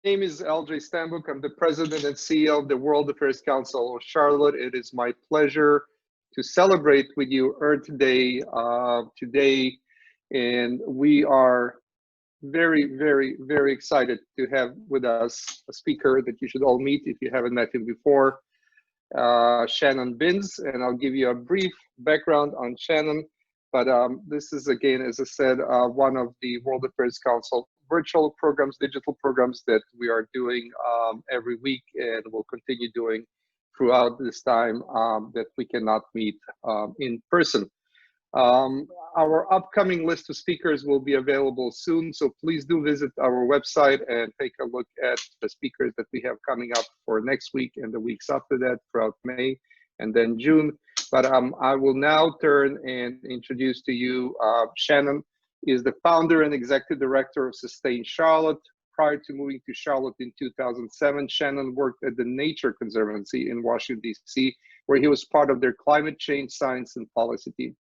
name is LJ Stambuk. I'm the president and CEO of the World Affairs Council of Charlotte. It is my pleasure to celebrate with you Earth Day today. And we are very excited to have with us a speaker that you should all meet if you haven't met him before, Shannon Binns. And I'll give you a brief background on Shannon. But this is, again, as I said, one of the World Affairs Council virtual programs, digital programs that we are doing every week and will continue doing throughout this time that we cannot meet in person. Our upcoming list of speakers will be available soon, so please do visit our website and take a look at the speakers that we have coming up for next week and the weeks after that throughout May and then June. But I will now turn and introduce to you Shannon is the founder and executive director of Sustain Charlotte. Prior to moving to Charlotte in 2007, Shannon worked at the Nature Conservancy in Washington, D.C., where he was part of their climate change science and policy team.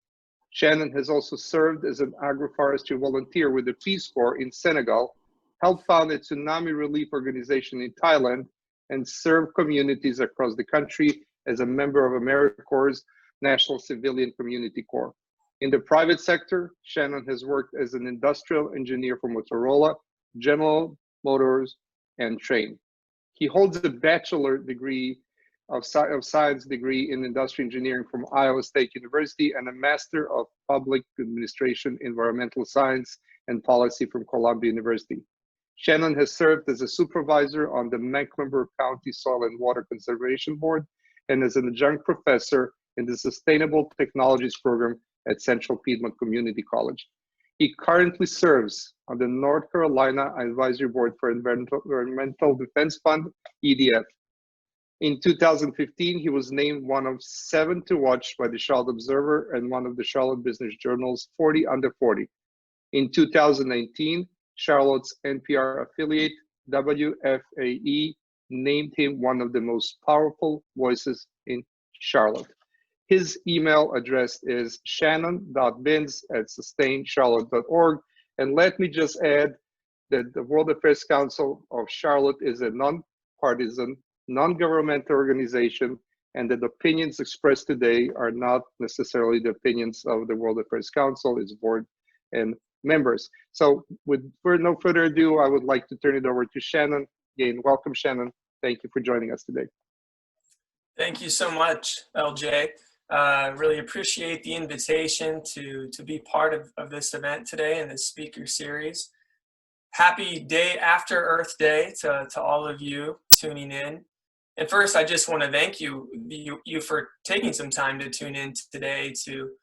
Shannon has also served as an agroforestry volunteer with the Peace Corps in Senegal, helped found a tsunami relief organization in Thailand, and served communities across the country as a member of AmeriCorps' National Civilian Community Corps. In the private sector, Shannon has worked as an industrial engineer for Motorola, General Motors, and Train. He holds a bachelor degree of science degree in industrial engineering from Iowa State University and a master of public administration, environmental science, and policy from Columbia University. Shannon has served as a supervisor on the Mecklenburg County Soil and Water Conservation Board and as an adjunct professor in the Sustainable Technologies program at Central Piedmont Community College. He currently serves on the North Carolina Advisory Board for Environmental Defense Fund, EDF. In 2015, he was named one of 7 to watch by the Charlotte Observer and one of the Charlotte Business Journal's 40 under 40. In 2019, Charlotte's NPR affiliate, WFAE, named him one of the most powerful voices in Charlotte. His email address is shannon.binns@sustaincharlotte.org. And let me just add that the World Affairs Council of Charlotte is a nonpartisan, non-governmental organization, and that the opinions expressed today are not necessarily the opinions of the World Affairs Council, its board and members. So for no further ado, I would like to turn it over to Shannon. Again, welcome, Shannon. Thank you for joining us today. Thank you so much, LJ. Really appreciate the invitation to be part of this event today and this speaker series. Happy day after Earth Day to all of you tuning in. And first, I just want to thank you for taking some time to tune in today to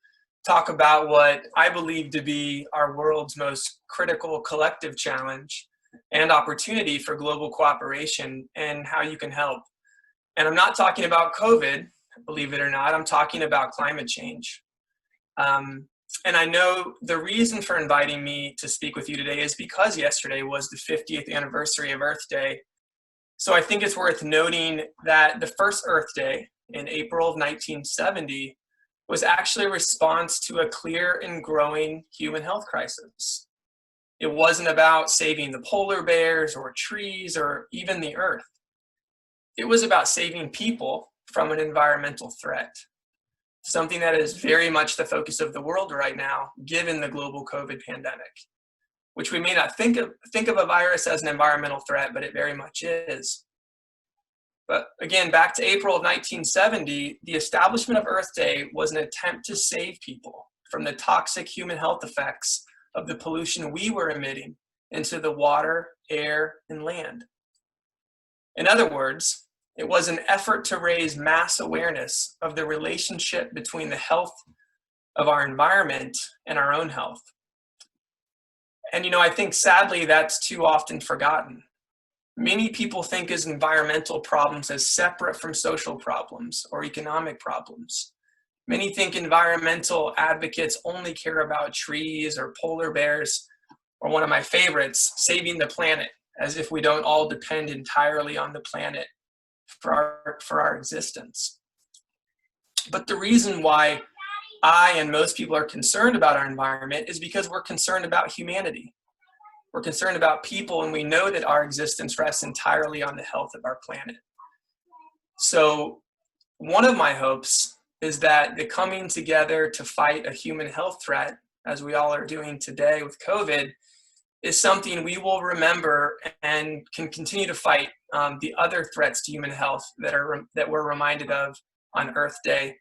talk about what I believe to be our world's most critical collective challenge and opportunity for global cooperation and how you can help. And I'm not talking about COVID, believe it or not, I'm talking about climate change. And I know the reason for inviting me to speak with you today is because yesterday was the 50th anniversary of Earth Day. So I think it's worth noting that the first Earth Day in April of 1970 was actually a response to a clear and growing human health crisis. It wasn't about saving the polar bears or trees or even the earth. It was about saving people from an environmental threat, something that is very much the focus of the world right now, given the global COVID pandemic, which we may not think of a virus as an environmental threat, but it very much is. But again, back to April of 1970, the establishment of Earth Day was an attempt to save people from the toxic human health effects of the pollution we were emitting into the water, air, and land. In other words, it was an effort to raise mass awareness of the relationship between the health of our environment and our own health. And I think sadly that's too often forgotten. Many people think of environmental problems as separate from social problems or economic problems. Many think environmental advocates only care about trees or polar bears, or one of my favorites, saving the planet, as if we don't all depend entirely on the planet for our existence. But the reason why I and most people are concerned about our environment is because we're concerned about humanity. We're concerned about people, and we know that our existence rests entirely on the health of our planet. So one of my hopes is that the coming together to fight a human health threat, as we all are doing today with COVID, is something we will remember and can continue to fight the other threats to human health that we're reminded of on Earth Day.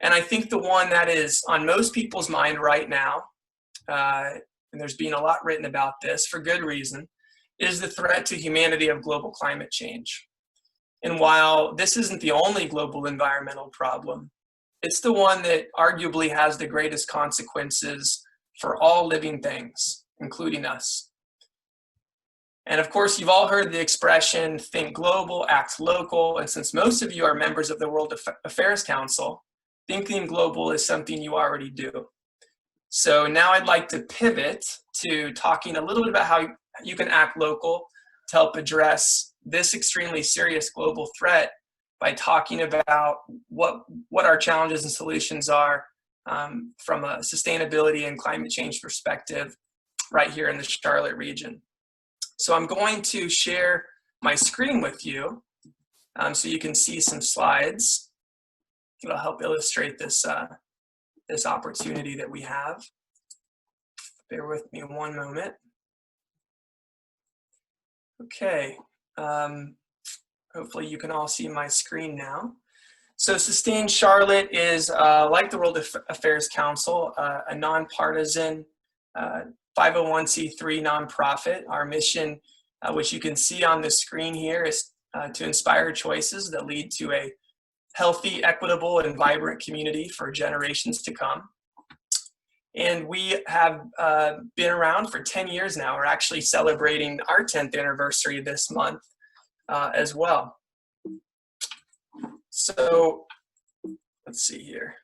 And I think the one that is on most people's mind right now, and there's been a lot written about this for good reason, is the threat to humanity of global climate change. And while this isn't the only global environmental problem, it's the one that arguably has the greatest consequences for all living things, including us. And of course, you've all heard the expression, think global, act local. And since most of you are members of the World Affairs Council, thinking global is something you already do. So now I'd like to pivot to talking a little bit about how you can act local to help address this extremely serious global threat by talking about what our challenges and solutions are from a sustainability and climate change perspective right here in the Charlotte region. So I'm going to share my screen with you so you can see some slides that'll help illustrate this, this opportunity that we have. Bear with me one moment. Okay, hopefully you can all see my screen now. So Sustain Charlotte is, like the World Affairs Council, a nonpartisan 501c3 nonprofit. Our mission, which you can see on the screen here, is to inspire choices that lead to a healthy, equitable, and vibrant community for generations to come. And we have been around for 10 years now. We're actually celebrating our 10th anniversary this month as well. So let's see here,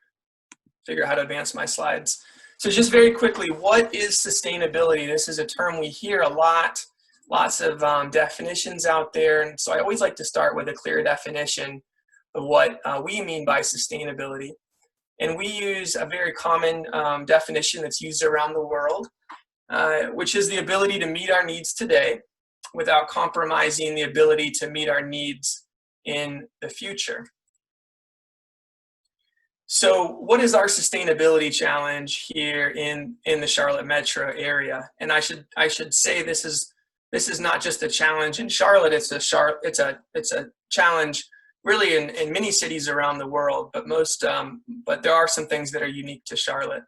figure out how to advance my slides. So just very quickly, what is sustainability? This is a term we hear a lot, lots of definitions out there. And so I always like to start with a clear definition of what we mean by sustainability. And we use a very common definition that's used around the world, which is the ability to meet our needs today without compromising the ability to meet our needs in the future. So what is our sustainability challenge here in the Charlotte metro area? And I should say this is not just a challenge in Charlotte, it's a challenge really in many cities around the world, but there are some things that are unique to Charlotte,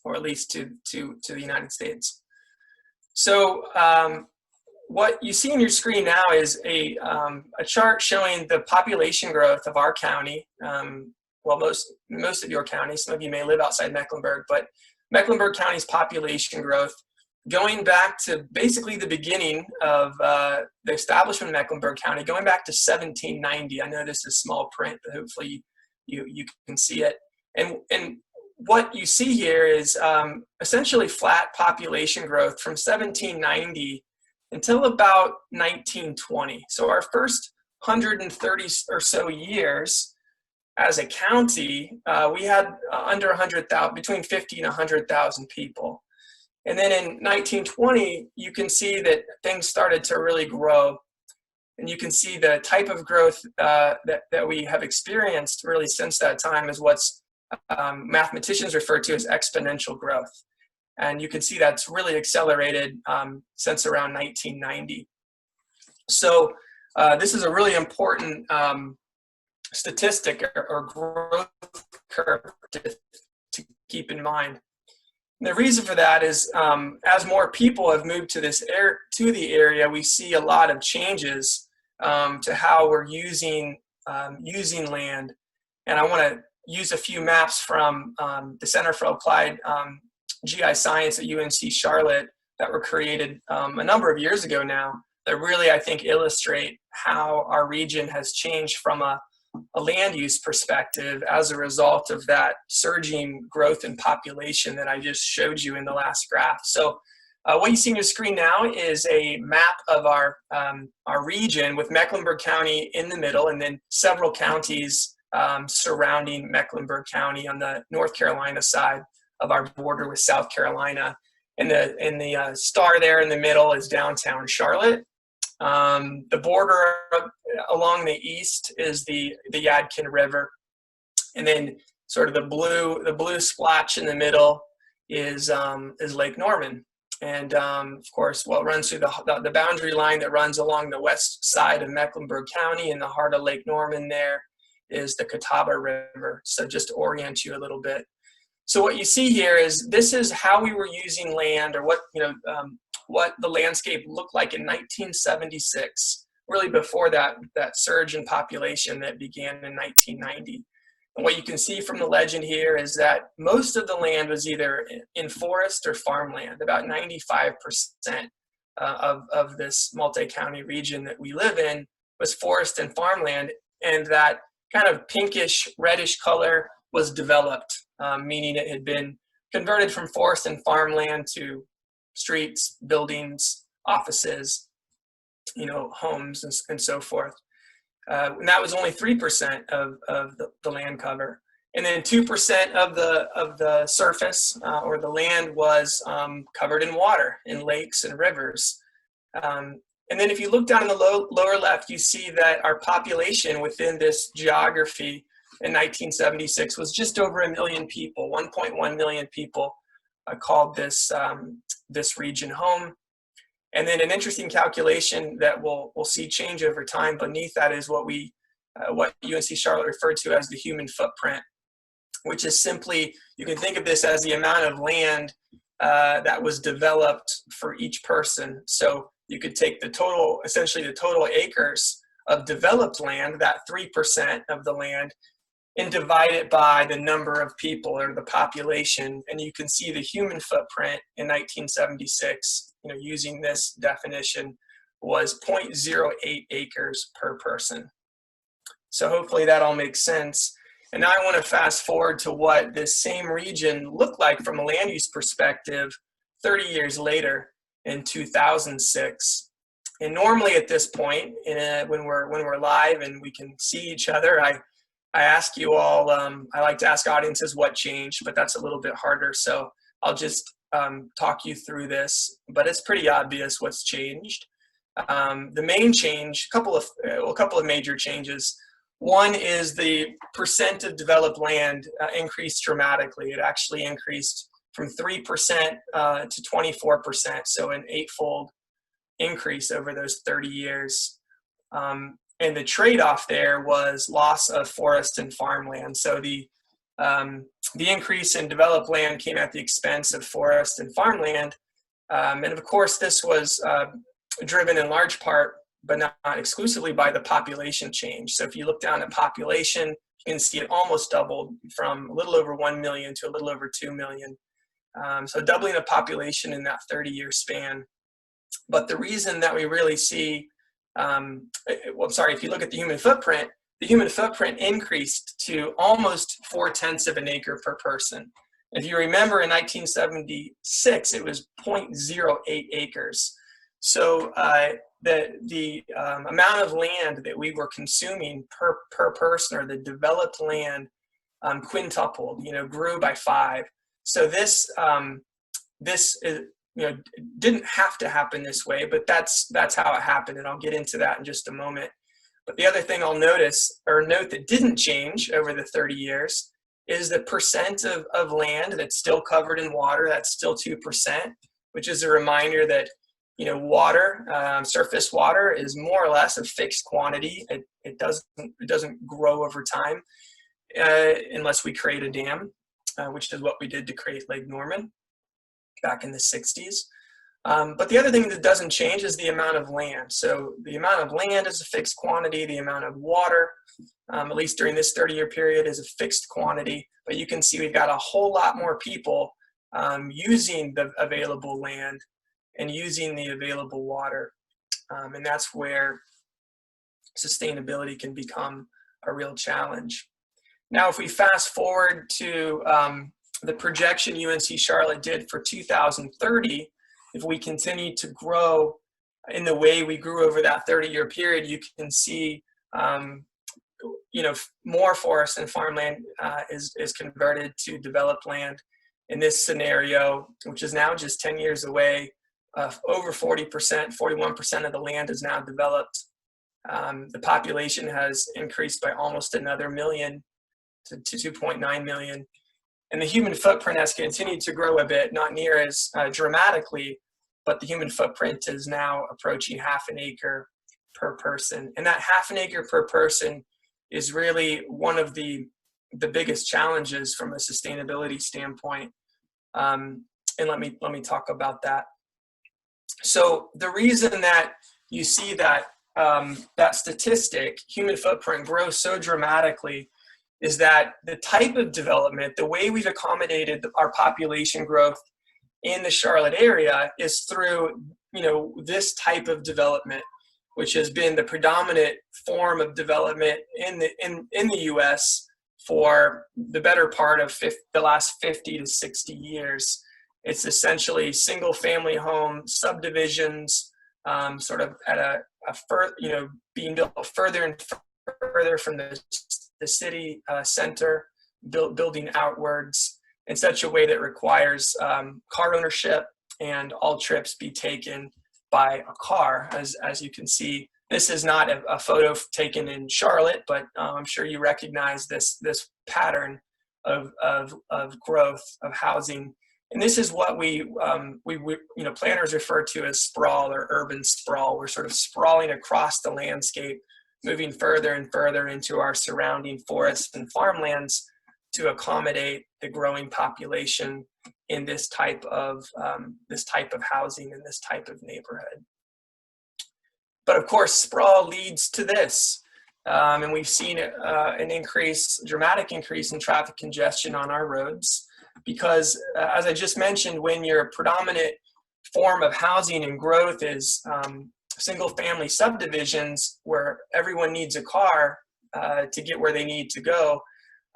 or at least to the United States. So what you see on your screen now is a chart showing the population growth of our county. Well, most of your counties, some of you may live outside Mecklenburg, but Mecklenburg County's population growth going back to basically the beginning of the establishment of Mecklenburg County, going back to 1790. I know this is small print, but hopefully you can see it. And what you see here is essentially flat population growth from 1790 until about 1920. So our first 130 or so years as a county, we had under 100,000, between 50 and 100,000 people. And then in 1920, you can see that things started to really grow. And you can see the type of growth that we have experienced really since that time is what's mathematicians refer to as exponential growth. And you can see that's really accelerated since around 1990. So this is a really important statistic or growth curve to keep in mind. And the reason for that is as more people have moved to the area, we see a lot of changes to how we're using land. And I want to use a few maps from the Center for Applied GI Science at UNC Charlotte that were created a number of years ago now that really, I think, illustrate how our region has changed from a land use perspective as a result of that surging growth in population that I just showed you in the last graph. So what you see on your screen now is a map of our region with Mecklenburg County in the middle, and then several counties surrounding Mecklenburg County on the North Carolina side of our border with South Carolina. And the star there in the middle is downtown Charlotte. The border along the east is the Yadkin River, and then sort of the blue splotch in the middle is Lake Norman. And of course, what runs through the boundary line that runs along the west side of Mecklenburg County in the heart of Lake Norman there is the Catawba River. So just to orient you a little bit. So what you see here is this is how we were using land, or what the landscape looked like in 1976, really before that surge in population that began in 1990. And what you can see from the legend here is that most of the land was either in forest or farmland. About 95% of this multi-county region that we live in was forest and farmland, and that kind of pinkish reddish color was developed, meaning it had been converted from forest and farmland to streets, buildings, offices, homes, and so forth. And that was only 3% of the land cover. And then 2% of the surface or the land was covered in water, in lakes and rivers. And then if you look down in the lower left, you see that our population within this geography in 1976 was just over 1 million people. 1.1 million people called this region home. And then an interesting calculation that we'll see change over time beneath that is what UNC Charlotte referred to as the human footprint, which is simply, you can think of this as the amount of land that was developed for each person. So you could take essentially the total acres of developed land, that 3% of the land, and divide it by the number of people or the population, and you can see the human footprint in 1976, using this definition, was 0.08 acres per person. So hopefully that all makes sense. And now I want to fast forward to what this same region looked like from a land use perspective 30 years later in 2006. And normally at this point, when we're live and we can see each other, I ask you all, I like to ask audiences what changed, but that's a little bit harder. So I'll just talk you through this, but it's pretty obvious what's changed. The main change, a couple of major changes. One is the percent of developed land increased dramatically. It actually increased from 3% to 24%, so an 8-fold increase over those 30 years. And the trade-off there was loss of forest and farmland. So the increase in developed land came at the expense of forest and farmland. And of course, this was driven in large part, but not exclusively, by the population change. So if you look down at population, you can see it almost doubled from a little over 1 million to a little over 2 million. So doubling the population in that 30-year span. But the reason that we really see if you look at the human footprint increased to almost 0.4 of an acre per person. If you remember, in 1976, it was 0.08 acres. So the amount of land that we were consuming per person, or the developed land, quintupled, grew by 5. So this is, didn't have to happen this way, but that's how it happened, and I'll get into that in just a moment. But the other thing I'll note that didn't change over the 30 years is the percent of land that's still covered in water. That's still 2%, which is a reminder that water, surface water, is more or less a fixed quantity. It doesn't grow over time unless we create a dam, which is what we did to create Lake Norman back in the 60s. But the other thing that doesn't change is the amount of land. So the amount of land is a fixed quantity. The amount of water, at least during this 30-year period, is a fixed quantity. But you can see we've got a whole lot more people using the available land and using the available water. And that's where sustainability can become a real challenge. Now, if we fast forward to the projection UNC Charlotte did for 2030, if we continue to grow in the way we grew over that 30-year period, you can see, more forest and farmland is converted to developed land. in this scenario, which is now just 10 years away, over 40%, 41% of the land is now developed. The population has increased by almost another million to 2.9 million. And the human footprint has continued to grow a bit, not near as dramatically, but the human footprint is now approaching half an acre per person. And that half an acre per person is really one of the biggest challenges from a sustainability standpoint. And let me talk about that. So the reason that you see that that statistic, human footprint, grows so dramatically is that the type of development, the way we've accommodated our population growth in the Charlotte area is through, this type of development, which has been the predominant form of development in the U.S. for the better part of the last 50 to 60 years. It's essentially single-family home subdivisions, sort of at being built further and further from the city center, building outwards in such a way that requires car ownership, and all trips be taken by a car. As you can see, this is not a photo taken in Charlotte, but I'm sure you recognize this pattern of growth of housing. And this is what we planners refer to as sprawl or urban sprawl. We're sort of sprawling across the landscape, moving further and further into our surrounding forests and farmlands to accommodate the growing population in this type of housing in this type of neighborhood. But of course, sprawl leads to this, and we've seen an dramatic increase in traffic congestion on our roads, because as I just mentioned, when your predominant form of housing and growth is single-family subdivisions where everyone needs a car to get where they need to go,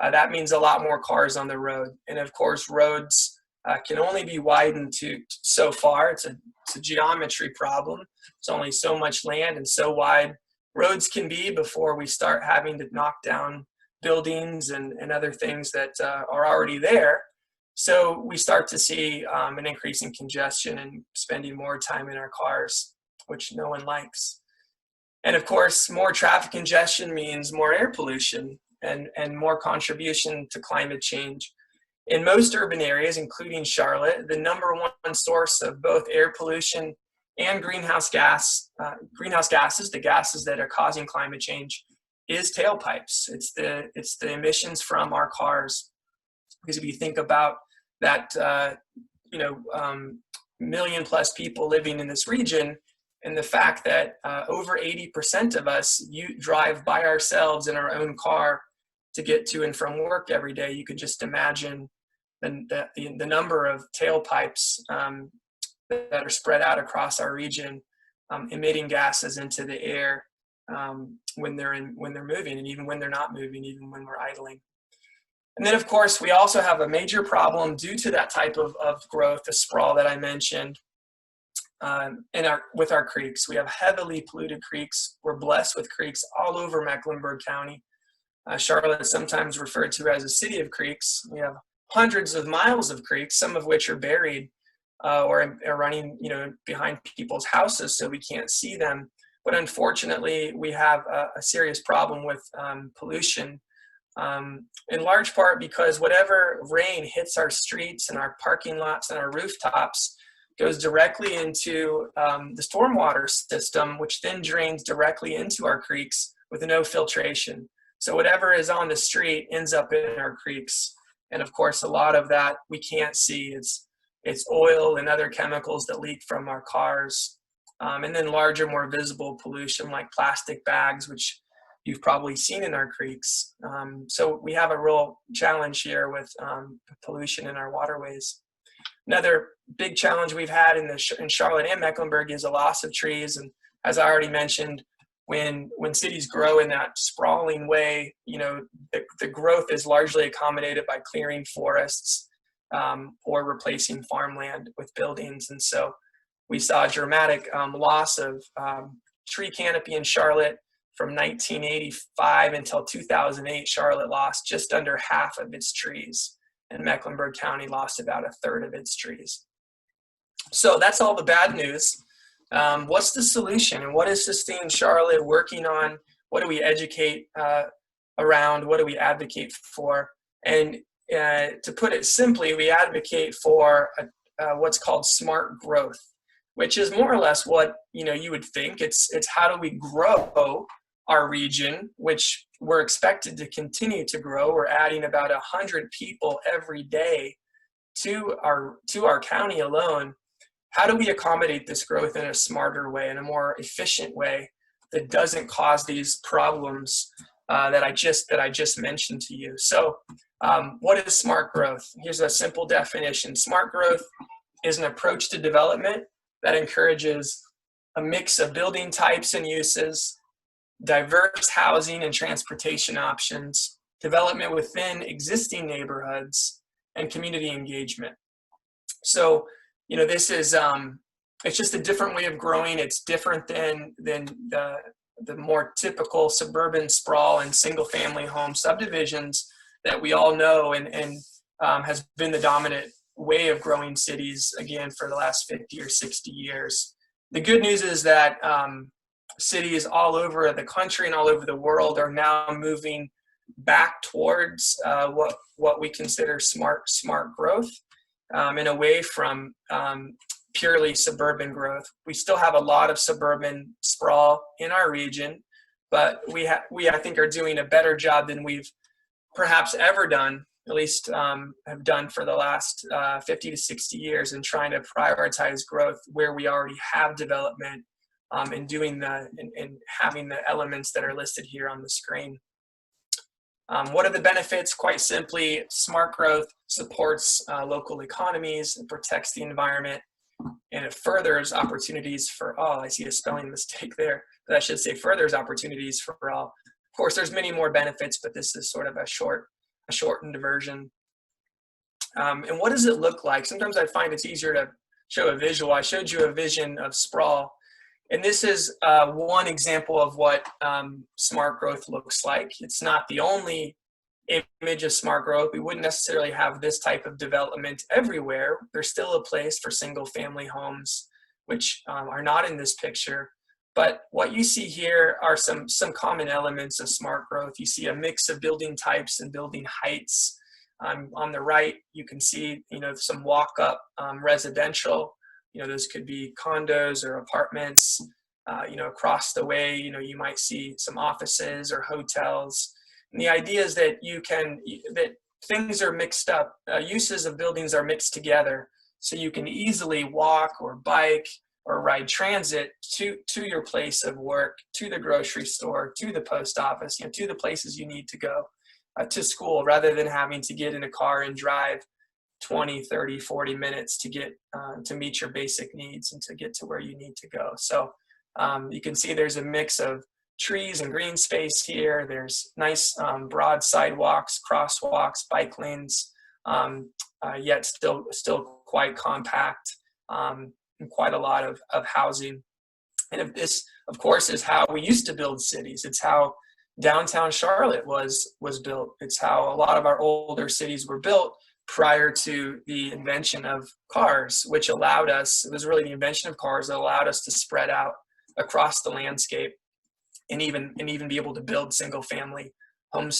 that means a lot more cars on the road. And of course, roads can only be widened to so far. It's a geometry problem. It's only so much land and so wide roads can be before we start having to knock down buildings and other things that are already there. So we start to see an increase in congestion and spending more time in our cars, which no one likes. And of course, more traffic congestion means more air pollution and more contribution to climate change. In most urban areas, including Charlotte, the number one source of both air pollution and greenhouse gases, the gases that are causing climate change, is tailpipes. It's the emissions from our cars. Because if you think about that, million plus people living in this region, and the fact that over 80% of us drive by ourselves in our own car to get to and from work every day, you could just imagine the number of tailpipes that are spread out across our region, emitting gases into the air when they're moving, and even when they're not moving, even when we're idling. And then, of course, we also have a major problem due to that type of growth, the sprawl that I mentioned, with our creeks. We have heavily polluted creeks. We're blessed with creeks all over Mecklenburg County. Charlotte is sometimes referred to as a city of creeks. We have hundreds of miles of creeks, some of which are buried or are running, behind people's houses, so we can't see them. But unfortunately, we have a serious problem with pollution, in large part because whatever rain hits our streets and our parking lots and our rooftops goes directly into the stormwater system, which then drains directly into our creeks with no filtration. So whatever is on the street ends up in our creeks. And of course, a lot of that we can't see. It's oil and other chemicals that leak from our cars. And then larger, more visible pollution like plastic bags, which you've probably seen in our creeks. So we have a real challenge here with pollution in our waterways. Another big challenge we've had in Charlotte and Mecklenburg is a loss of trees. And as I already mentioned, when cities grow in that sprawling way, the growth is largely accommodated by clearing forests or replacing farmland with buildings. And so we saw a dramatic loss of tree canopy in Charlotte. From 1985 until 2008, Charlotte lost just under half of its trees. and Mecklenburg County lost about 1/3 of its trees. So that's all the bad news. What's the solution, and what is Sustain Charlotte working on? What do we educate around? What do we advocate for? And to put it simply, we advocate for what's called smart growth, which is more or less what you would think. It's how do we grow our region, which we're expected to continue to grow. We're adding about 100 people every day to our county alone. How do we accommodate this growth in a smarter way, in a more efficient way that doesn't cause these problems that I just mentioned to you? So what is smart growth? Here's a simple definition. Smart growth is an approach to development that encourages a mix of building types and uses, diverse housing and transportation options, development within existing neighborhoods, and community engagement. So, this is it's just a different way of growing. It's different than the more typical suburban sprawl and single-family home subdivisions that we all know and has been the dominant way of growing cities, again, for the last 50 or 60 years. The good news is that cities all over the country and all over the world are now moving back towards what we consider smart growth, and away from purely suburban growth. We still have a lot of suburban sprawl in our region, but we I think are doing a better job than we've perhaps ever done, at least have done for the last 50 to 60 years, in trying to prioritize growth where we already have development, and having the elements that are listed here on the screen. What are the benefits? Quite simply, smart growth supports local economies and protects the environment, and it furthers opportunities for all. I see a spelling mistake there, but I should say furthers opportunities for all. Of course, there's many more benefits, but this is sort of a shortened version. And what does it look like? Sometimes I find it's easier to show a visual. I showed you a vision of sprawl, and this is one example of what smart growth looks like. It's not the only image of smart growth. We wouldn't necessarily have this type of development everywhere. There's still a place for single family homes, which are not in this picture. But what you see here are some common elements of smart growth. You see a mix of building types and building heights. On the right, you can see some walk-up residential. Those could be condos or apartments. Across the way, you might see some offices or hotels. And the idea is that that things are mixed up. Uses of buildings are mixed together, so you can easily walk or bike or ride transit to your place of work, to the grocery store, to the post office, to the places you need to go, to school, rather than having to get in a car and drive 20, 30, 40 minutes to get to meet your basic needs and to get to where you need to go. So you can see there's a mix of trees and green space here. There's nice broad sidewalks, crosswalks, bike lanes, yet still quite compact, and quite a lot of housing. And this, of course, is how we used to build cities. It's how downtown Charlotte was built. It's how a lot of our older cities were built prior to the invention of cars, which allowed us, it was really the invention of cars that allowed us to spread out across the landscape and even be able to build single family home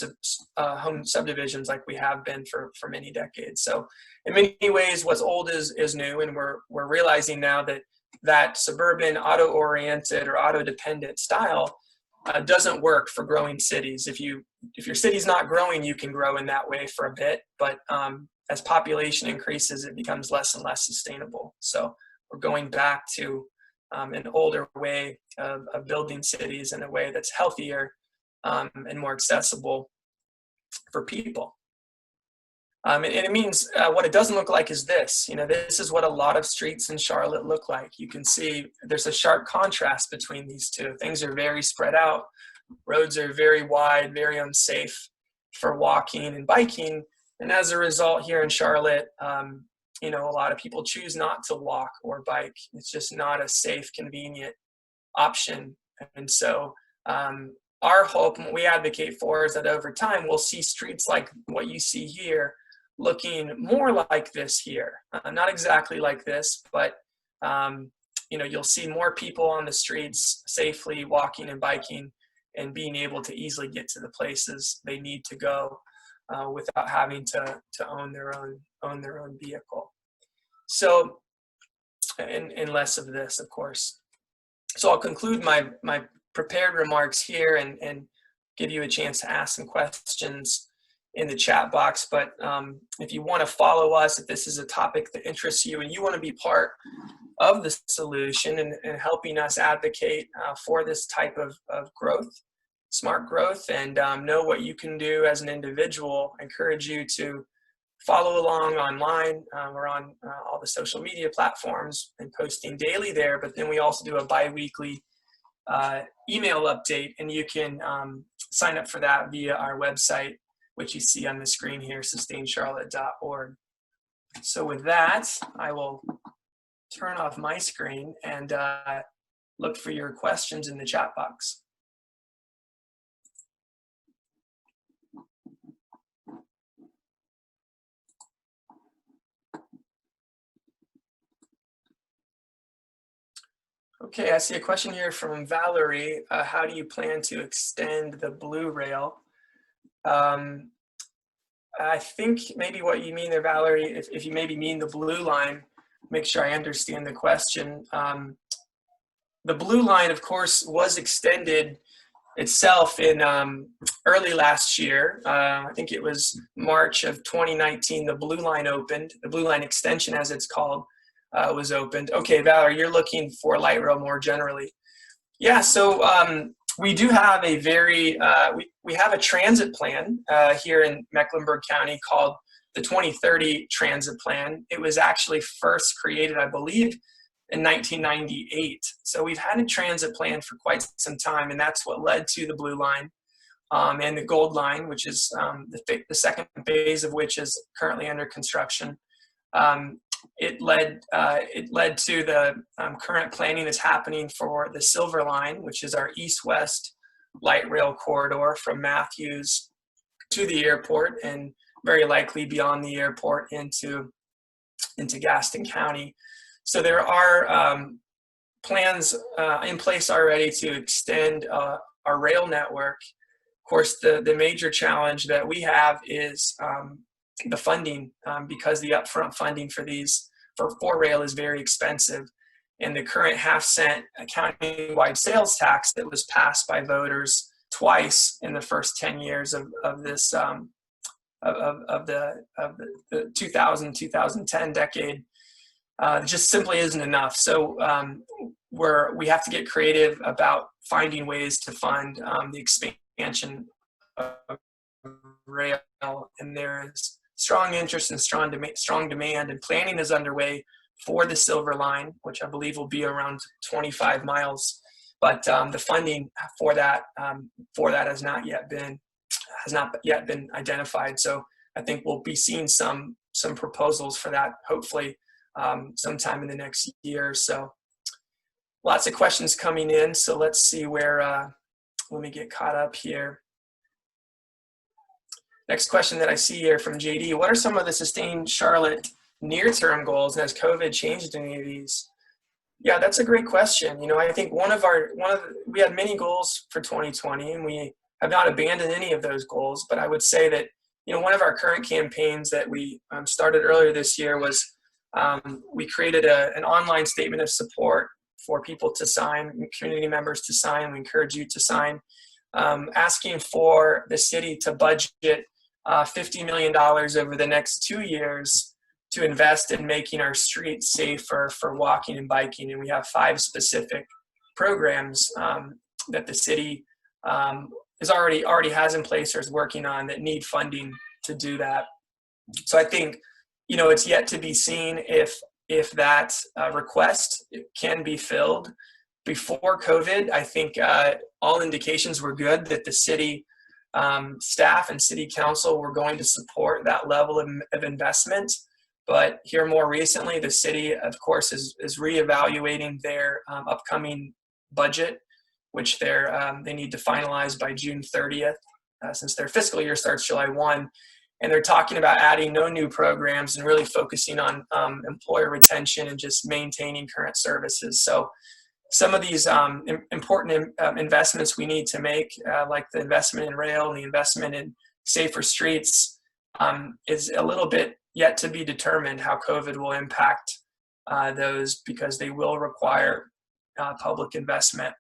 subdivisions like we have been for many decades. So in many ways, what's old is new, and we're realizing now that suburban auto-oriented or auto-dependent style doesn't work for growing cities. If your city's not growing, you can grow in that way for a bit, but as population increases, it becomes less and less sustainable. So we're going back to an older way of building cities in a way that's healthier and more accessible for people. And it means what it doesn't look like is this. This is what a lot of streets in Charlotte look like. You can see there's a sharp contrast between these two. Things are very spread out. Roads are very wide, very unsafe for walking and biking. And as a result, here in Charlotte, a lot of people choose not to walk or bike. It's just not a safe, convenient option. And so our hope and what we advocate for is that over time, we'll see streets like what you see here looking more like this here. Not exactly like this, but you'll see more people on the streets safely walking and biking and being able to easily get to the places they need to go without having to own their own vehicle. So, and less of this, of course. So I'll conclude my prepared remarks here and give you a chance to ask some questions in the chat box. But if you want to follow us, if this is a topic that interests you and you want to be part of the solution and helping us advocate for this type of growth, smart growth, and know what you can do as an individual, I encourage you to follow along online. We're on all the social media platforms and posting daily there, but then we also do a bi-weekly email update, and you can sign up for that via our website, which you see on the screen here, sustaincharlotte.org. So with that, I will turn off my screen and look for your questions in the chat box. Okay, I see a question here from Valerie. How do you plan to extend the blue rail? I think maybe what you mean there, Valerie, if you maybe mean the blue line, make sure I understand the question. The blue line, of course, was extended itself in early last year. I think it was March of 2019, the blue line opened, the blue line extension as it's called, was opened. Okay, Valerie, you're looking for light rail more generally. Yeah, so we do have a very, we have a transit plan here in Mecklenburg County called the 2030 Transit Plan. It was actually first created, I believe, in 1998. So we've had a transit plan for quite some time, and that's what led to the blue line and the gold line, which is the second phase of which is currently under construction. It led to the current planning that's happening for the silver line, which is our east-west light rail corridor from Matthews to the airport and very likely beyond the airport into Gaston County. So there are plans in place already to extend our rail network. Of course, the major challenge that we have is the funding, because the upfront funding for rail is very expensive, and the current half-cent county-wide sales tax that was passed by voters twice in the first 10 years of this of the 2010 decade just simply isn't enough. So we have to get creative about finding ways to fund the expansion of rail, and there is strong interest and strong demand, and planning is underway for the silver line, which I believe will be around 25 miles. But the funding for that has not yet been identified. So I think we'll be seeing some proposals for that, hopefully sometime in the next year or so. Lots of questions coming in, so let's see where, let me get caught up here. Next question that I see here from JD: what are some of the Sustain Charlotte near-term goals, and has COVID changed any of these? Yeah, that's a great question. You know, I think we had many goals for 2020, and we have not abandoned any of those goals. But I would say that, you know, one of our current campaigns that we started earlier this year was we created an online statement of support for people to sign, community members to sign. We encourage you to sign, asking for the city to budget $50 million over the next 2 years to invest in making our streets safer for walking and biking. And we have 5 specific programs that the city already has in place or is working on that need funding to do that. So I think, you know, it's yet to be seen if that request can be filled before COVID. I think all indications were good that the city staff and city council were going to support that level of investment. But here more recently, the city, of course, is reevaluating their upcoming budget, which they need to finalize by June 30th, since their fiscal year starts July 1. and they're talking about adding no new programs and really focusing on employer retention and just maintaining current services. So some of these important investments we need to make, like the investment in rail and the investment in safer streets, is a little bit yet to be determined how COVID will impact those, because they will require public investment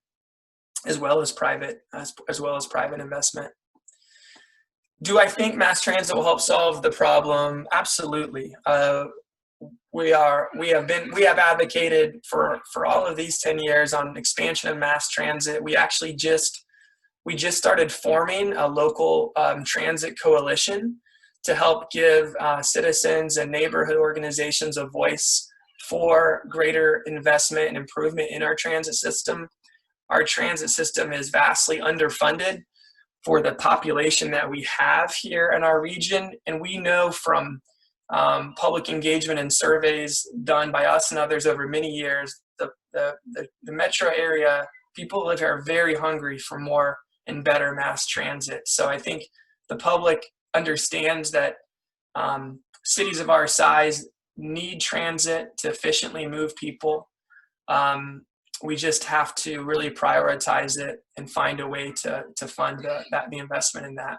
as well as private investment. Do I think mass transit will help solve the problem? Absolutely. We have advocated for all of these 10 years on expansion of mass transit. We just started forming a local transit coalition to help give citizens and neighborhood organizations a voice for greater investment and improvement in our transit system. Our transit system is vastly underfunded for the population that we have here in our region, and we know from public engagement and surveys done by us and others over many years, the metro area, people who live here are very hungry for more and better mass transit. So I think the public understands that cities of our size need transit to efficiently move people. We just have to really prioritize it and find a way to fund the investment in that.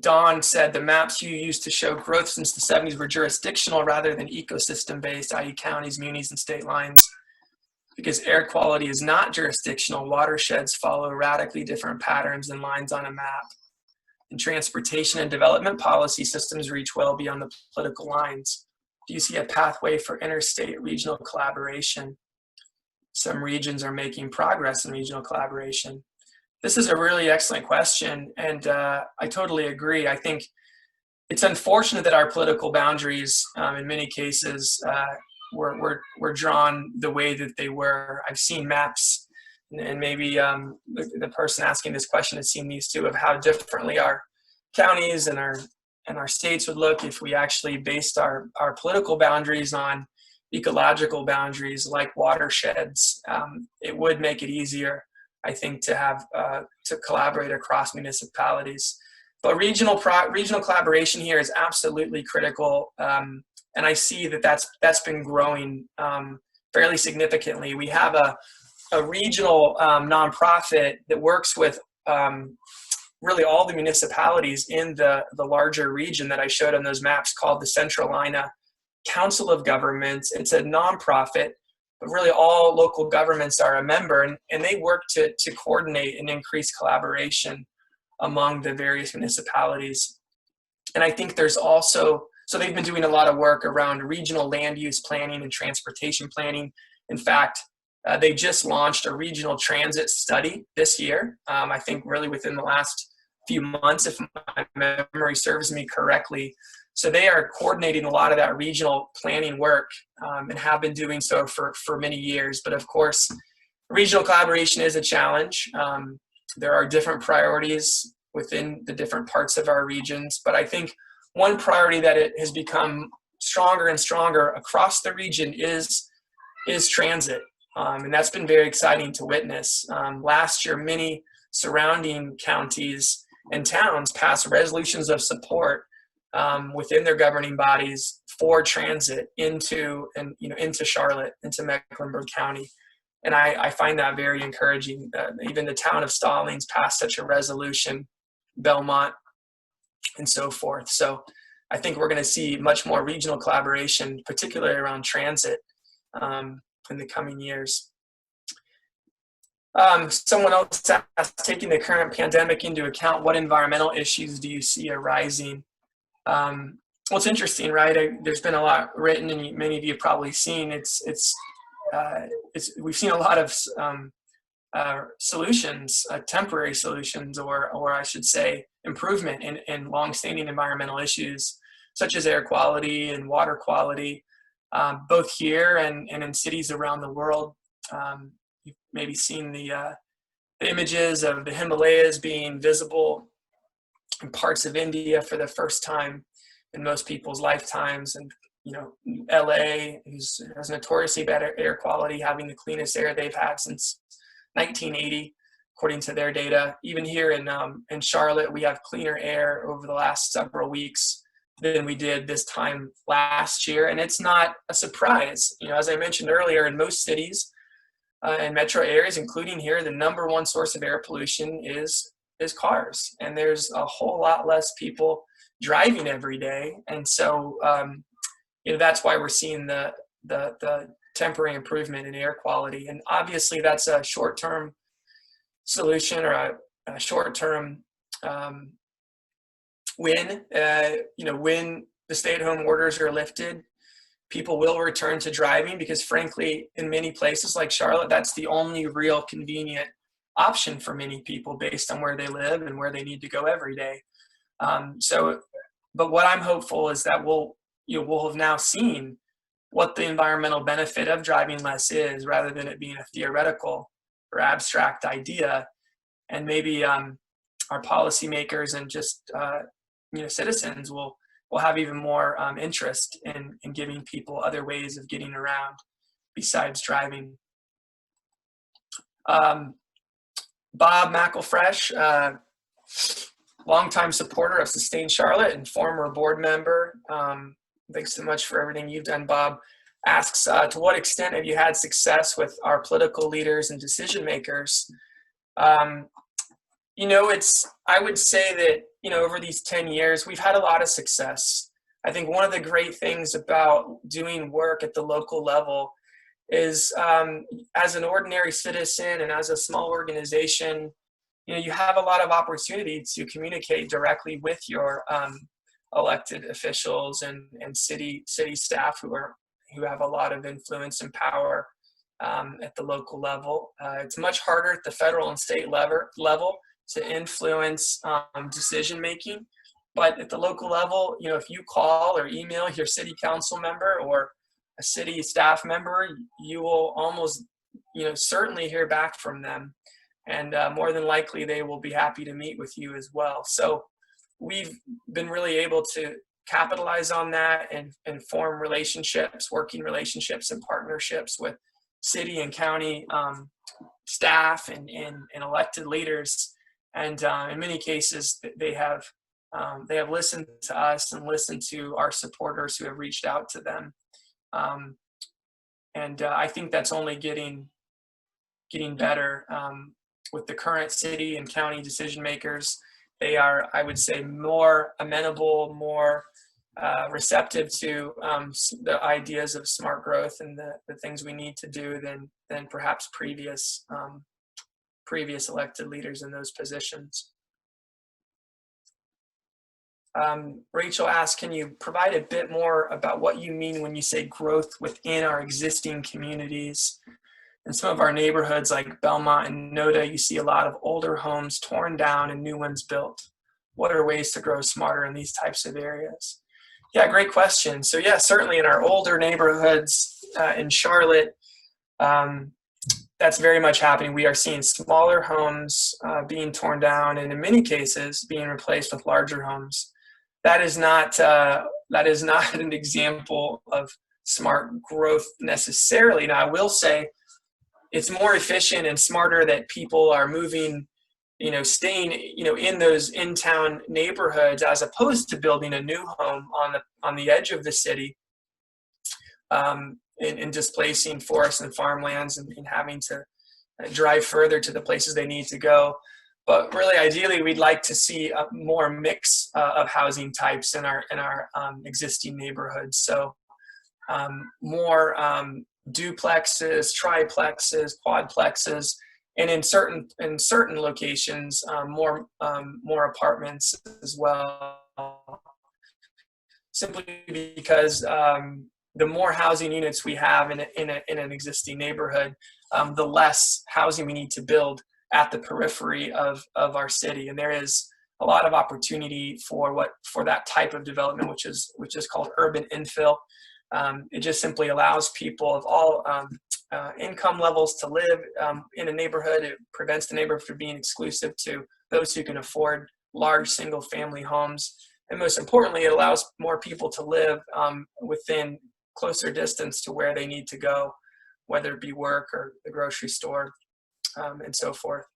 Don said the maps you used to show growth since the 70s were jurisdictional rather than ecosystem-based, i.e. counties, munis, and state lines. Because air quality is not jurisdictional, watersheds follow radically different patterns than lines on a map. And transportation and development policy systems reach well beyond the political lines. Do you see a pathway for interstate regional collaboration? Some regions are making progress in regional collaboration. This is a really excellent question, and I totally agree. I think it's unfortunate that our political boundaries, in many cases, were drawn the way that they were. I've seen maps, and maybe the person asking this question has seen these too, of how differently our counties and our states would look if we actually based our political boundaries on ecological boundaries like watersheds. It would make it easier, I think, to have to collaborate across municipalities. But regional collaboration here is absolutely critical, and I see that's been growing fairly significantly. We have a regional nonprofit that works with really all the municipalities in the larger region that I showed on those maps, called the Centralina Council of Governments. It's a nonprofit, but really all local governments are a member, and they work to coordinate and increase collaboration among the various municipalities. And I think there's also, so they've been doing a lot of work around regional land use planning and transportation planning. In fact, they just launched a regional transit study this year, I think really within the last few months, if my memory serves me correctly. So they are coordinating a lot of that regional planning work, and have been doing so for many years. But of course, regional collaboration is a challenge. There are different priorities within the different parts of our regions. But I think one priority that it has become stronger and stronger across the region is transit. And that's been very exciting to witness. Last year, many surrounding counties and towns passed resolutions of support within their governing bodies for transit into Charlotte, into Mecklenburg County. And I find that very encouraging. Even the town of Stallings passed such a resolution, Belmont, and so forth. So I think we're going to see much more regional collaboration, particularly around transit, in the coming years. Someone else asked, taking the current pandemic into account, what environmental issues do you see arising? Well, it's interesting, right? There's been a lot written, and many of you have probably seen. We've seen a lot of solutions, temporary solutions, or I should say, improvement in long-standing environmental issues, such as air quality and water quality, both here and in cities around the world. You've maybe seen the images of the Himalayas being visible in parts of India for the first time in most people's lifetimes, and LA, has notoriously bad air quality, having the cleanest air they've had since 1980. according to their data. Even here in Charlotte, we have cleaner air over the last several weeks than we did this time last year. And it's not a surprise. You know, as I mentioned earlier, in most cities and metro areas, including here, the #1 source of air pollution is cars. And there's a whole lot less people driving every day. And so, you know, that's why we're seeing the temporary improvement in air quality. And obviously that's a short-term solution, or a short-term win. You know, when the stay-at-home orders are lifted, people will return to driving, because frankly, in many places like Charlotte, that's the only real convenient option for many people based on where they live and where they need to go every day. But what I'm hopeful is that we'll have now seen what the environmental benefit of driving less is, rather than it being a theoretical or abstract idea. And maybe our policymakers and just you know, citizens will have even more interest in giving people other ways of getting around besides driving. Bob McElfresh, longtime supporter of Sustain Charlotte and former board member. Thanks so much for everything you've done, Bob. Asks, to what extent have you had success with our political leaders and decision makers? You know, I would say that, you know, over these 10 years, we've had a lot of success. I think one of the great things about doing work at the local level is, as an ordinary citizen and as a small organization, you know, you have a lot of opportunity to communicate directly with your elected officials and city staff who have a lot of influence and power at the local level. It's much harder at the federal and state level to influence decision making, but at the local level, you know, if you call or email your city council member or a city staff member, you will almost, you know, certainly hear back from them, and more than likely they will be happy to meet with you as well. So we've been really able to capitalize on that and form relationships, working relationships and partnerships with city and county staff and elected leaders. And in many cases, they have listened to us and listened to our supporters who have reached out to them. I think that's only getting better with the current city and county decision makers. They are, I would say, more amenable, more receptive to the ideas of smart growth and the things we need to do than perhaps previous elected leaders in those positions. Rachel asked, can you provide a bit more about what you mean when you say growth within our existing communities? In some of our neighborhoods like Belmont and Noda, you see a lot of older homes torn down and new ones built. What are ways to grow smarter in these types of areas? Yeah, great question. So yeah, certainly in our older neighborhoods in Charlotte, that's very much happening. We are seeing smaller homes being torn down, and in many cases being replaced with larger homes. That is not an example of smart growth necessarily. Now, I will say it's more efficient and smarter that people are moving, you know, staying, you know, in those in-town neighborhoods as opposed to building a new home on the edge of the city, and displacing forests and farmlands and having to drive further to the places they need to go. But really, ideally, we'd like to see a more mix of housing types in our existing neighborhoods. So more duplexes, triplexes, quadplexes, and in certain locations, more apartments as well. Simply because the more housing units we have in an existing neighborhood, the less housing we need to build at the periphery of our city. And there is a lot of opportunity for that type of development, which is called urban infill. It just simply allows people of all income levels to live in a neighborhood. It prevents the neighborhood from being exclusive to those who can afford large single family homes. And most importantly, it allows more people to live within closer distance to where they need to go, whether it be work or the grocery store, and so forth.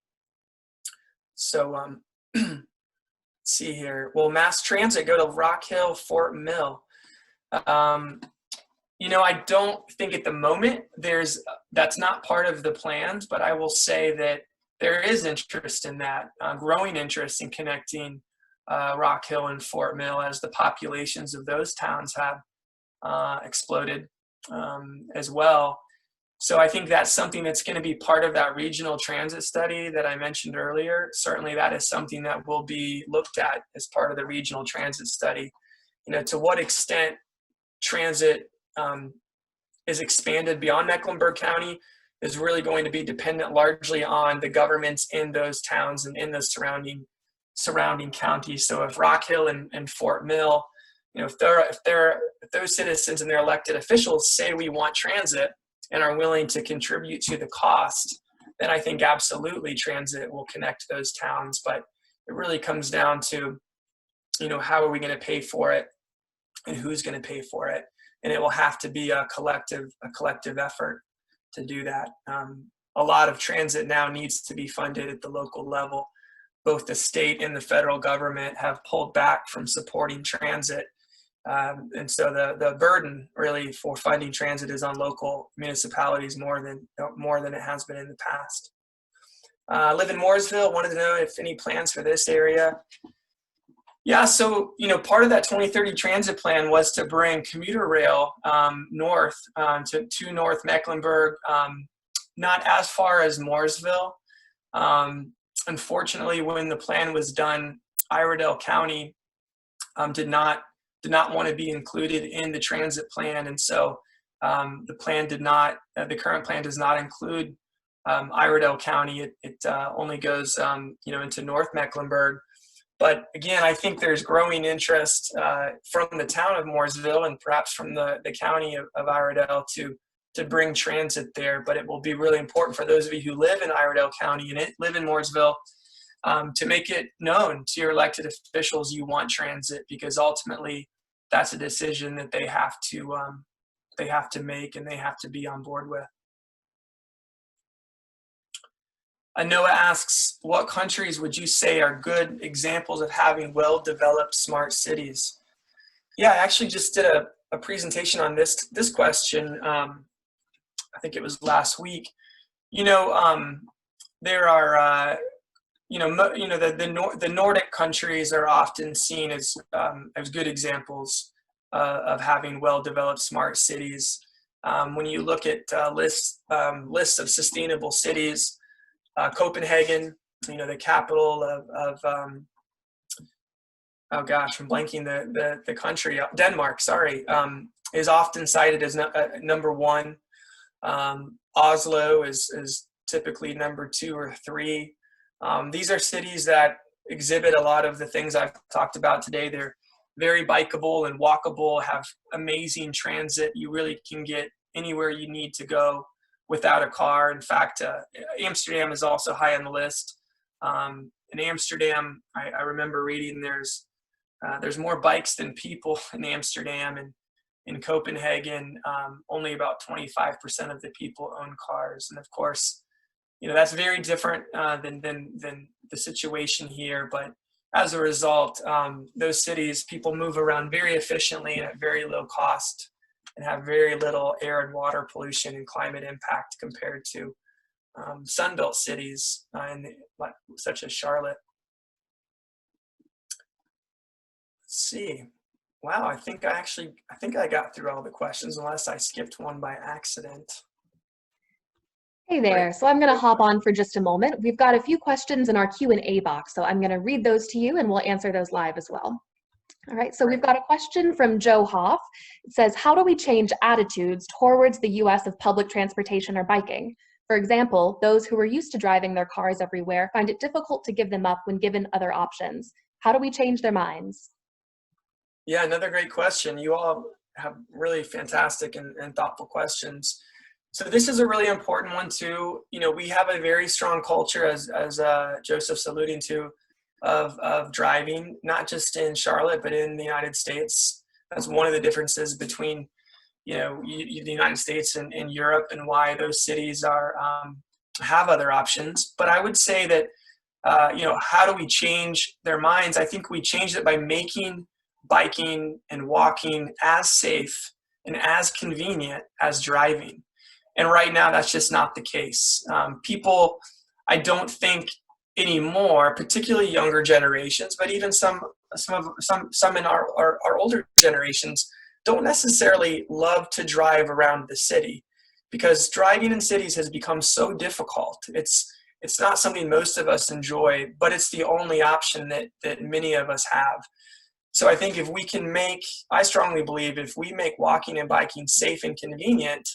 So let's see here. Will mass transit go to Rock Hill, Fort Mill? You know, I don't think at the moment that's not part of the plans, but I will say that there is interest in that, growing interest in connecting Rock Hill and Fort Mill as the populations of those towns have exploded as well. So I think that's something that's going to be part of that regional transit study that I mentioned earlier. Certainly that is something that will be looked at as part of the regional transit study. You know, to what extent transit is expanded beyond Mecklenburg County is really going to be dependent largely on the governments in those towns and in the surrounding counties. So if Rock Hill and Fort Mill, you know, if those citizens and their elected officials say we want transit and are willing to contribute to the cost, then I think absolutely transit will connect those towns. But it really comes down to, you know, how are we going to pay for it and who's going to pay for it? And it will have to be a collective effort to do that. A lot of transit now needs to be funded at the local level. Both the state and the federal government have pulled back from supporting transit. And so the burden really for funding transit is on local municipalities more than it has been in the past. I live in Mooresville, wanted to know if any plans for this area. Yeah, so, you know, part of that 2030 transit plan was to bring commuter rail north to North Mecklenburg, not as far as Mooresville. Unfortunately, when the plan was done, Iredell County did not want to be included in the transit plan, and so the current plan does not include Iredell County. It only goes you know, into North Mecklenburg. But again, I think there's growing interest from the town of Mooresville and perhaps from the county of Iredell to bring transit there. But it will be really important for those of you who live in Iredell County and live in Mooresville to make it known to your elected officials you want transit, because ultimately that's a decision that they have to make and they have to be on board with. Noah asks, what countries would you say are good examples of having well-developed smart cities? Yeah, I actually just did a presentation on this question. I think it was last week. You know, there are, the Nordic countries are often seen as good examples of having well-developed smart cities. When you look at lists of sustainable cities, Copenhagen, you know, the capital of oh gosh, I'm blanking the country, Denmark, sorry, is often cited as number one. Oslo is typically number 2 or 3. These are cities that exhibit a lot of the things I've talked about today. They're very bikeable and walkable, have amazing transit. You really can get anywhere you need to go without a car. In fact, Amsterdam is also high on the list. In Amsterdam, I remember reading there's more bikes than people in Amsterdam, and in Copenhagen, only about 25% of the people own cars. And of course, you know, that's very different than the situation here. But as a result, those cities, people move around very efficiently and at very low cost, and have very little air and water pollution and climate impact compared to Sunbelt cities such as Charlotte. Let's see. Wow, I think I got through all the questions, unless I skipped one by accident. Hey there. So I'm going to hop on for just a moment. We've got a few questions in our Q&A box, so I'm going to read those to you and we'll answer those live as well. All right, so we've got a question from Joe Hoff. It says, how do we change attitudes towards the US of public transportation or biking? For example, those who are used to driving their cars everywhere find it difficult to give them up when given other options. How do we change their minds? Yeah, another great question. You all have really fantastic and thoughtful questions. So this is a really important one too. You know, we have a very strong culture, as Joseph's alluding to, of driving, not just in Charlotte, but in the United States. That's one of the differences between, you know, the United States and Europe, and why those cities have other options. But I would say that how do we change their minds? I think we change it by making biking and walking as safe and as convenient as driving. And right now, that's just not the case. People, I don't think anymore, particularly younger generations, but even some in our older generations, don't necessarily love to drive around the city, because driving in cities has become so difficult. It's not something most of us enjoy, but it's the only option that many of us have. So I think I strongly believe if we make walking and biking safe and convenient,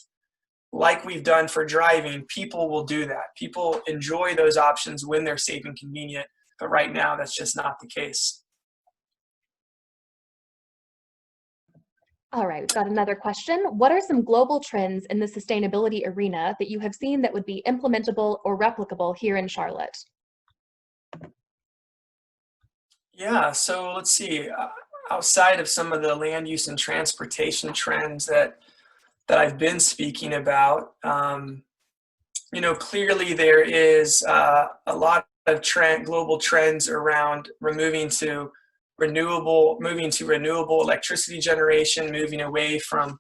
like we've done for driving, people will do that. People enjoy those options when they're safe and convenient, but right now that's just not the case. All right, we've got another question. What are some global trends in the sustainability arena that you have seen that would be implementable or replicable here in Charlotte? Yeah, so let's see. Outside of some of the land use and transportation trends that I've been speaking about, clearly there is a lot of global trends around moving to renewable electricity generation, moving away from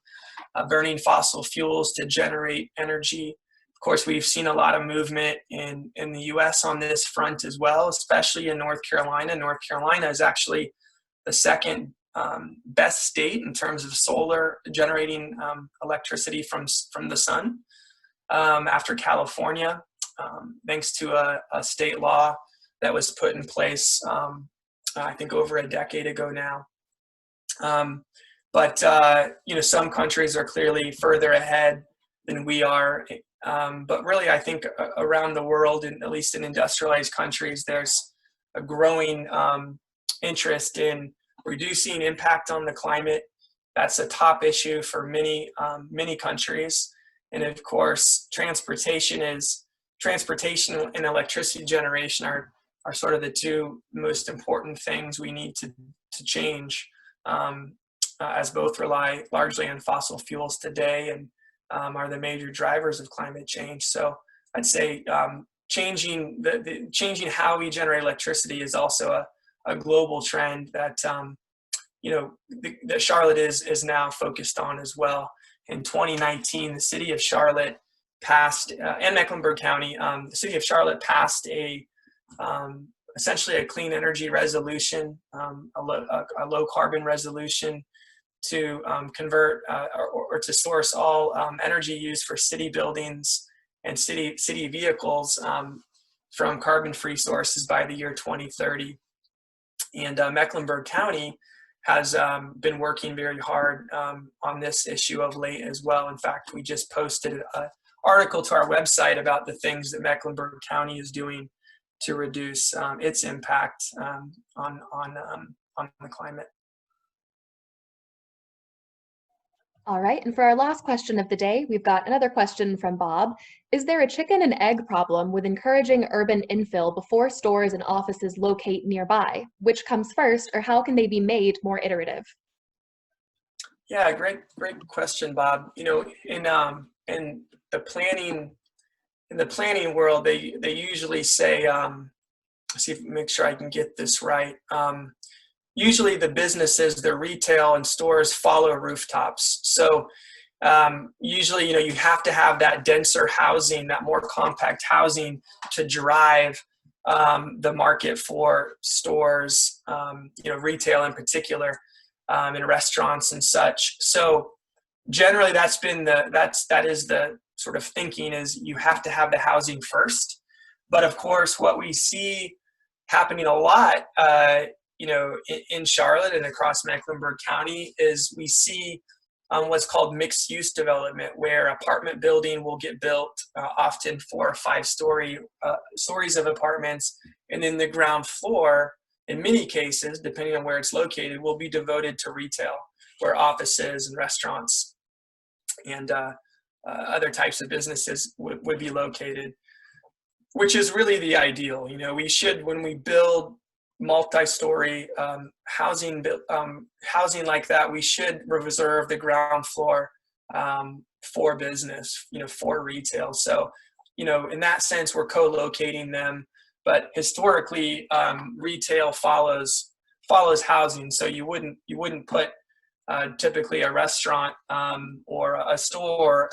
burning fossil fuels to generate energy. Of course, we've seen a lot of movement in the US on this front as well, especially in North Carolina. North Carolina is actually the second best state in terms of solar generating electricity from the sun, after California, thanks to a state law that was put in place, I think over a decade ago now. But some countries are clearly further ahead than we are. But really, I think around the world, and at least in industrialized countries, there's a growing interest in reducing impact on the climate. That's a top issue for many countries. And of course, transportation and electricity generation are sort of the two most important things we need to change, as both rely largely on fossil fuels today and are the major drivers of climate change. So I'd say changing how we generate electricity is also a global trend that that Charlotte is now focused on as well. In 2019, the city of Charlotte passed, and Mecklenburg County, the city of Charlotte passed essentially a clean energy resolution, a low carbon resolution to convert or to source all energy used for city buildings and city vehicles from carbon-free sources by the year 2030. And Mecklenburg County has been working very hard on this issue of late as well. In fact, we just posted an article to our website about the things that Mecklenburg County is doing to reduce its impact on the climate. All right, and for our last question of the day, we've got another question from Bob. Is there a chicken and egg problem with encouraging urban infill before stores and offices locate nearby? Which comes first, or how can they be made more iterative? Yeah, great question, Bob. In the planning world, they usually say, make sure I can get this right. Usually the businesses, the retail and stores follow rooftops. So usually, you have to have that denser housing, that more compact housing to drive the market for stores, retail in particular, and restaurants and such. So generally that is the sort of thinking, is you have to have the housing first. But of course, what we see happening a lot, in Charlotte and across Mecklenburg County, is we see what's called mixed use development, where apartment building will get built, often 4 or 5 stories of apartments, and then the ground floor, in many cases, depending on where it's located, will be devoted to retail, where offices and restaurants and other types of businesses would be located, which is really the ideal. We should, when we build multi-story housing like that, we should reserve the ground floor for business, for retail. So, in that sense, we're co-locating them but historically, retail follows housing. So you wouldn't put typically a restaurant or a store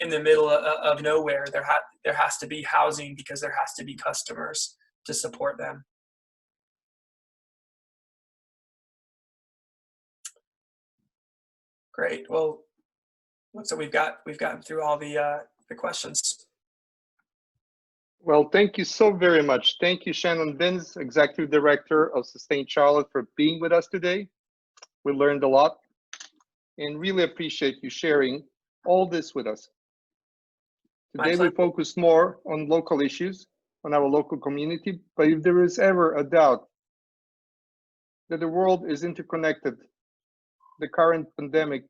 in the middle of nowhere. There has to be housing because there has to be customers to support them. Great. Well, looks like we've gotten through all the questions. Well, thank you so very much. Thank you, Shannon Binns, Executive Director of Sustain Charlotte, for being with us today. We learned a lot and really appreciate you sharing all this with us. Today we focus more on local issues, on our local community, but if there is ever a doubt that the world is interconnected, the current pandemic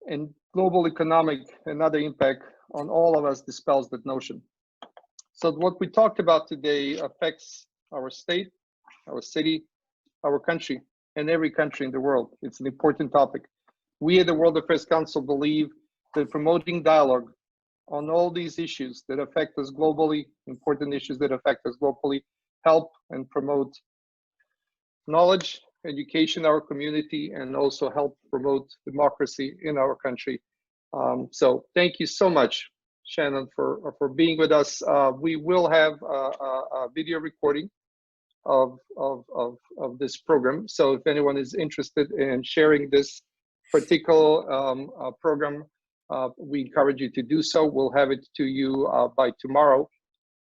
and global economic and other impact on all of us dispels that notion. So what we talked about today affects our state, our city, our country, and every country in the world. It's an important topic. We at the World Affairs Council believe that promoting dialogue on all these issues that affect us globally, important issues that affect us globally, help and promote knowledge, education in our community, and also help promote democracy in our country. So thank you so much, Shannon, for being with us. We will have a video recording of this program. So if anyone is interested in sharing this particular program, we encourage you to do so. We'll have it to you by tomorrow.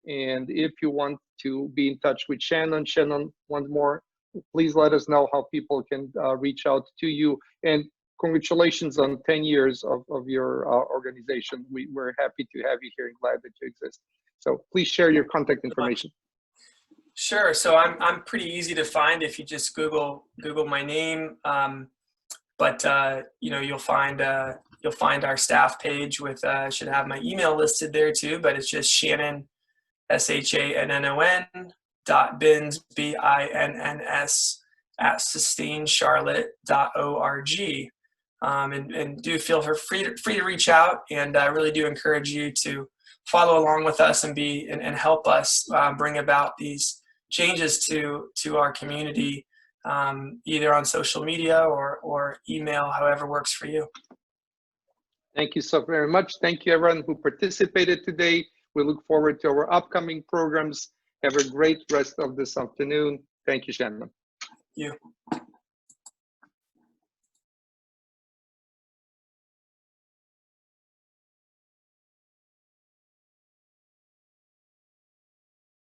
And if you want to be in touch with Shannon, once more, please let us know how people can reach out to you. And congratulations on 10 years of your organization. We're happy to have you here and glad that you exist. So please share your contact information. Sure. So I'm pretty easy to find if you just Google my name. But you know, you'll find our staff page with should have my email listed there too. But it's just Shannon, SHANNON .Binns, BINNS @sustaincharlotte.org. And do feel free to reach out, and I really do encourage you to follow along with us and help us bring about these changes to our community, either on social media or email, however works for you. Thank you so very much. Thank you everyone who participated today. We look forward to our upcoming programs. Have a great rest of this afternoon. Thank you, Shannon. You.